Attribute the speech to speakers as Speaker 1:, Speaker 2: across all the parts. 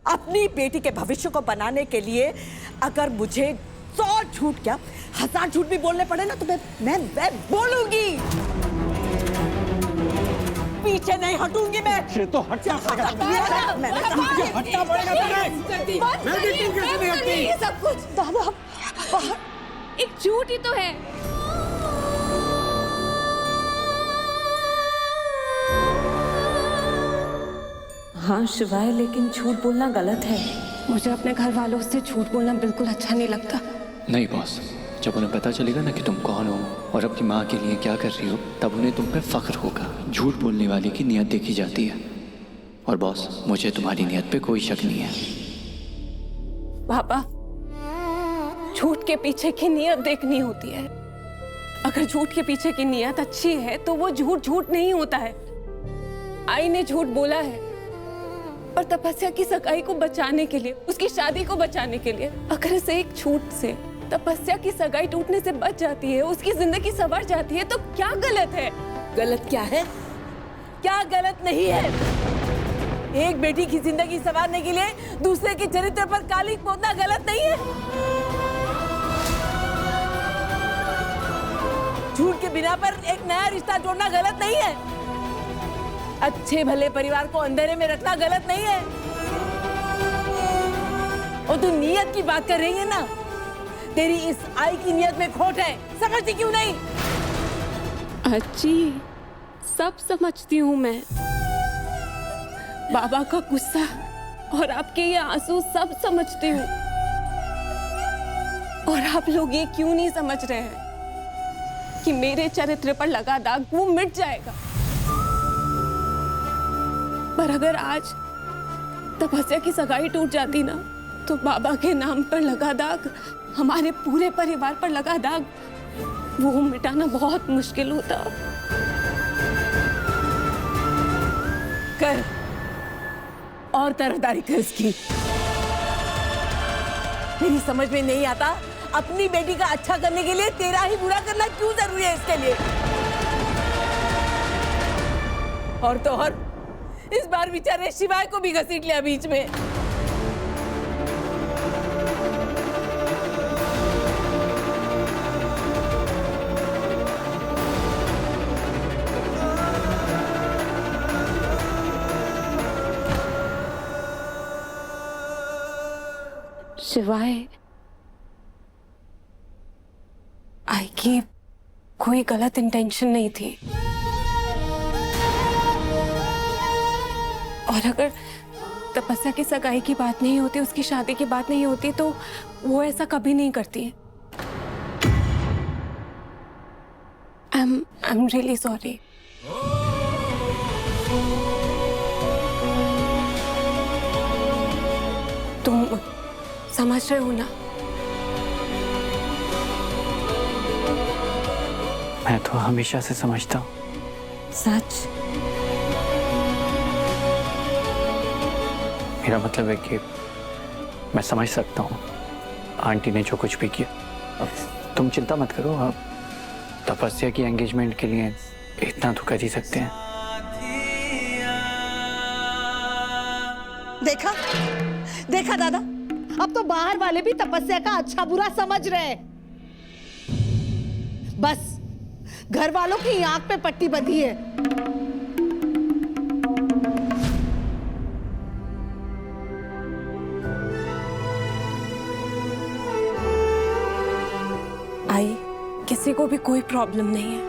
Speaker 1: अपनी बेटी के भविष्य को बनाने के लिए अगर मुझे 100 झूठ क्या 1000 झूठ भी बोलने पड़े ना तो मैं बोलूंगी। पीछे नहीं हटूंगी मैं।
Speaker 2: ये तो हटना पड़ेगा। हटना पड़ेगा तुम्हें।
Speaker 3: ये सब कुछ
Speaker 1: दादा बाहर
Speaker 3: एक झूठ ही तो है।
Speaker 4: हाँ शिवाय, लेकिन झूठ बोलना गलत है।
Speaker 3: मुझे अपने घर वालों से झूठ बोलना बिल्कुल अच्छा नहीं लगता।
Speaker 5: नहीं बॉस, जब उन्हें पता चलेगा ना कि तुम कौन हो और अपनी माँ के लिए क्या कर रही हो, तब उन्हें तुम पे फख्र होगा। झूठ बोलने वाले की नियत देखी जाती है, और बॉस मुझे तुम्हारी नियत पे कोई शक नहीं है।
Speaker 3: पापा, झूठ के पीछे की नियत देखनी होती है। अगर झूठ के पीछे की नियत अच्छी है तो वो झूठ झूठ नहीं होता है। आई ने झूठ बोला है और तपस्या की सगाई को बचाने के लिए, उसकी शादी को बचाने के लिए। अगर इस एक झूठ से तपस्या की सगाई टूटने से बच जाती है, उसकी जिंदगी संवर जाती है, तो क्या गलत है?
Speaker 1: गलत क्या है? क्या गलत नहीं है? एक बेटी की जिंदगी संवारने के लिए दूसरे के चरित्र पर कालिक पोतना गलत नहीं है। झूठ के बिना पर एक नया रिश्ता जोड़ना गलत नहीं है। अच्छे भले परिवार को अंधेरे में रखना गलत नहीं है। और तू नियत की बात कर रही है ना, तेरी इस आई की नियत में खोट है, समझती क्यों नहीं?
Speaker 3: अच्छी, सब समझती हूँ मैं। बाबा का गुस्सा और आपके ये आंसू सब समझती हूँ। और आप लोग ये क्यों नहीं समझ रहे हैं कि मेरे चरित्र पर लगा दाग वो मिट जाएगा। पर अगर आज तपस्या की सगाई टूट जाती ना, तो बाबा के नाम पर लगा दाग, हमारे पूरे परिवार पर लगा दाग, वो मिटाना बहुत मुश्किल होता।
Speaker 1: कर और तरफदारी कर इसकी। मेरी समझ में नहीं आता, अपनी बेटी का अच्छा करने के लिए तेरा ही बुरा करना क्यों जरूरी है इसके लिए? और तो और इस बार बेचारे शिवाय को भी घसीट लिया बीच में।
Speaker 3: शिवाय, आई की कोई गलत इंटेंशन नहीं थी। और अगर तपस्या की सगाई की बात नहीं होती, उसकी शादी की बात नहीं होती, तो वो ऐसा कभी नहीं करती। I'm really sorry. तुम समझ रहे हो ना?
Speaker 5: मैं तो हमेशा से समझता हूँ।
Speaker 3: सच?
Speaker 5: मेरा मतलब है कि मैं समझ सकता हूँ आंटी ने जो कुछ भी किया। अब तुम चिंता मत करो, अब तपस्या की एंगेजमेंट के लिए इतना तो कर ही सकते हैं।
Speaker 1: देखा देखा दादा, अब तो बाहर वाले भी तपस्या का अच्छा बुरा समझ रहे हैं। बस घर वालों की आंख पे पट्टी बंधी है।
Speaker 3: आई, किसी को भी कोई प्रॉब्लम नहीं है।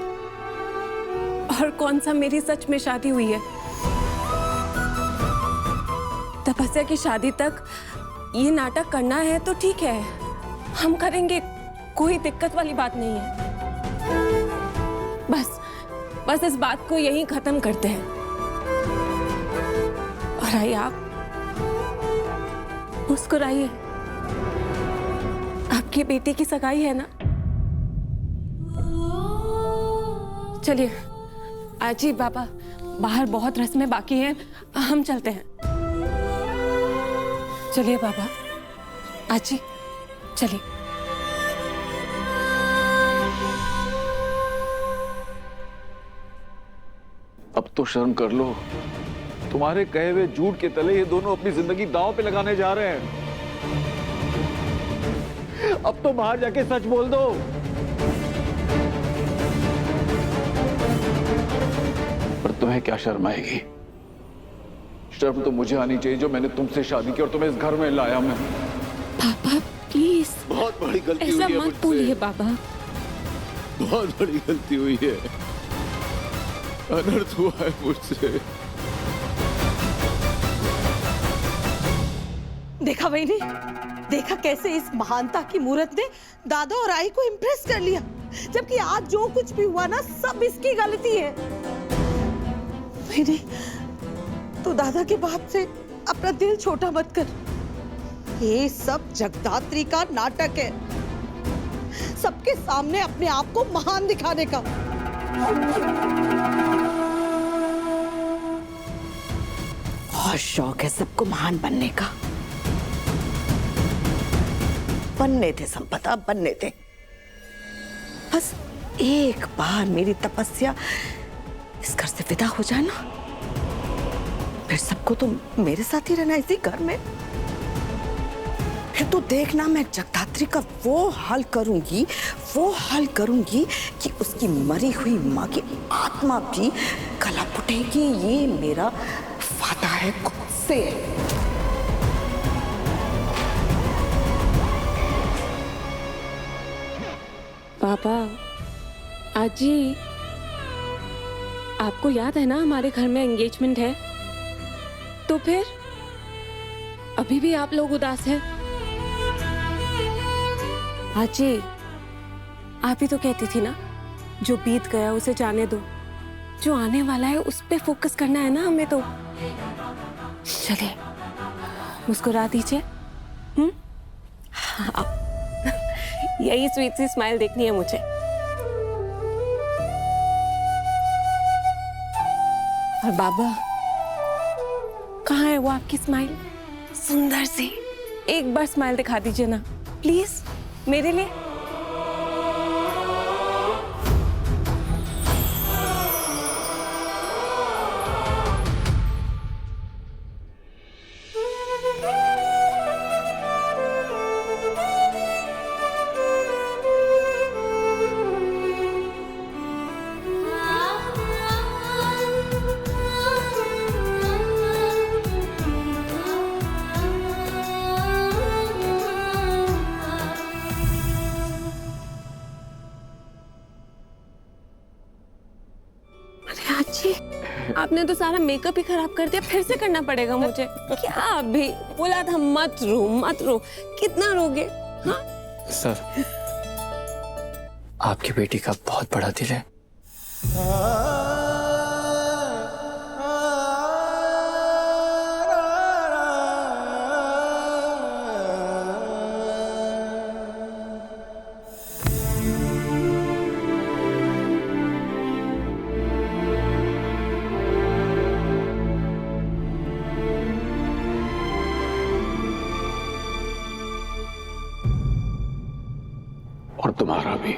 Speaker 3: और कौन सा मेरी सच में शादी हुई है? तपस्या की शादी तक ये नाटक करना है तो ठीक है, हम करेंगे, कोई दिक्कत वाली बात नहीं है। बस इस बात को यहीं खत्म करते हैं। और आई, आप मुस्कुराइए, आपकी बेटी की सगाई है ना। चलिए आजी, बाबा, बाहर बहुत रस्में बाकी हैं, हम चलते हैं। चलिए बाबा, आजी चलिए।
Speaker 2: अब तो शर्म कर लो,
Speaker 6: तुम्हारे कहे हुए झूठ के तले ये दोनों अपनी जिंदगी दांव पे लगाने जा रहे हैं। अब तो बाहर जाके सच बोल दो। पर तुम्हें क्या शर्म आएगी? शर्म तो मुझे आनी चाहिए जो मैंने तुमसे शादी की और तुम्हें इस घर में लाया। मैं
Speaker 3: पापा प्लीज
Speaker 6: बहुत बड़ी गलती
Speaker 3: ऐसा
Speaker 6: हुई है
Speaker 3: मत
Speaker 6: मुझसे।
Speaker 3: बोलिए बाबा।
Speaker 6: बहुत बड़ी गलती हुई है, अनर्थ हुआ है मुझसे।
Speaker 2: देखा बहनी, देखा कैसे इस महानता की मूर्त ने दादा और आई को इम्प्रेस कर लिया, जबकि आज जो कुछ भी हुआ ना सब इसकी गलती है। बहनी, तो दादा के बात से अपना दिल छोटा मत कर। ये सब जगदात्री का नाटक है, सबके सामने अपने आप को महान दिखाने का। बहुत शौक है सबको महान बनने का। बनने थे संपदा, बनने थे। बस एक बार मेरी तपस्या इस घर से विदा हो जाए ना, फिर सबको तो मेरे साथ ही रहना इसी घर में। फिर तो देखना मैं जगदात्री का वो हाल करूंगी कि उसकी मरी हुई माँ की आत्मा भी गला फुटेगी। ये मेरा वादा है खुद से।
Speaker 3: पापा, आजी, आपको याद है ना हमारे घर में एंगेजमेंट है? तो फिर अभी भी आप लोग उदास हैं? आजी, आप ही तो कहती थी ना, जो बीत गया उसे जाने दो, जो आने वाला है उस पे फोकस करना है ना हमें। तो चलिए मुस्कुरा दीजिए। हाँ, यही स्वीट सी स्माइल देखनी है मुझे। और बाबा, कहाँ है वो आपकी स्माइल? सुंदर सी एक बार स्माइल दिखा दीजिए ना प्लीज मेरे लिए। आपने तो सारा मेकअप ही खराब कर दिया, फिर से करना पड़ेगा मुझे। क्या अभी बोला था मत रो, कितना रोगे? हाँ
Speaker 5: सर, आपकी बेटी का बहुत बड़ा दिल है।
Speaker 6: और तुम्हारा भी।